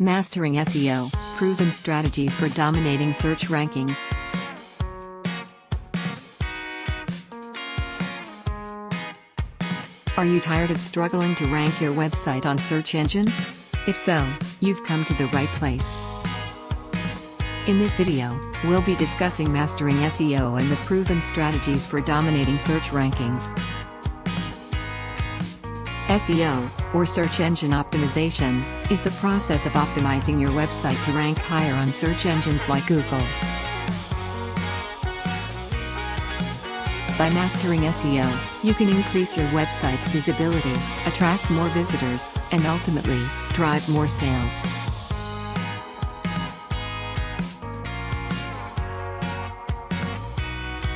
Mastering SEO, proven strategies for dominating search rankings. Are you tired of struggling to rank your website on search engines? If so, you've come to the right place. In this video, we'll be discussing mastering SEO and the proven strategies for dominating search rankings. SEO, or search engine optimization, is the process of optimizing your website to rank higher on search engines like Google. By mastering SEO, you can increase your website's visibility, attract more visitors, and ultimately, drive more sales.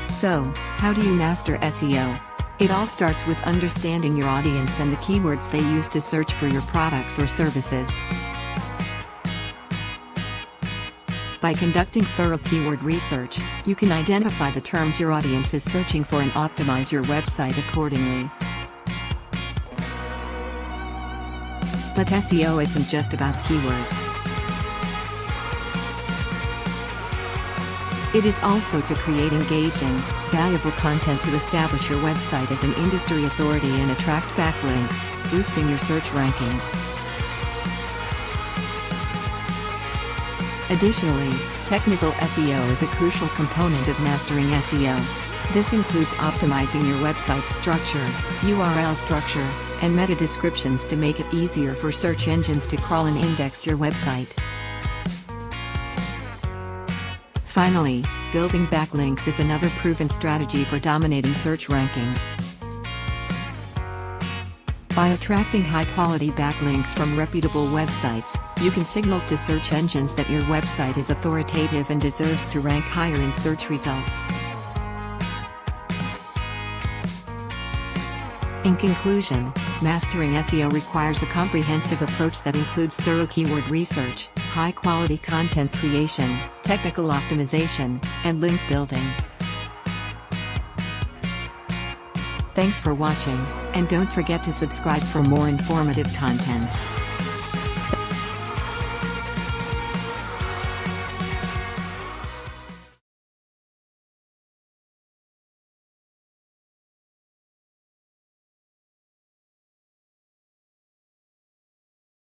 So, how do you master SEO? It all starts with understanding your audience and the keywords they use to search for your products or services. By conducting thorough keyword research, you can identify the terms your audience is searching for and optimize your website accordingly. But SEO isn't just about keywords. It is also to create engaging, valuable content to establish your website as an industry authority and attract backlinks, boosting your search rankings. Additionally, technical SEO is a crucial component of mastering SEO. This includes optimizing your website's structure, URL structure, and meta descriptions to make it easier for search engines to crawl and index your website. Finally, building backlinks is another proven strategy for dominating search rankings. By attracting high-quality backlinks from reputable websites, you can signal to search engines that your website is authoritative and deserves to rank higher in search results. In conclusion, mastering SEO requires a comprehensive approach that includes thorough keyword research, high-quality content creation, technical optimization, and link building. Thanks for watching, and don't forget to subscribe for more informative content.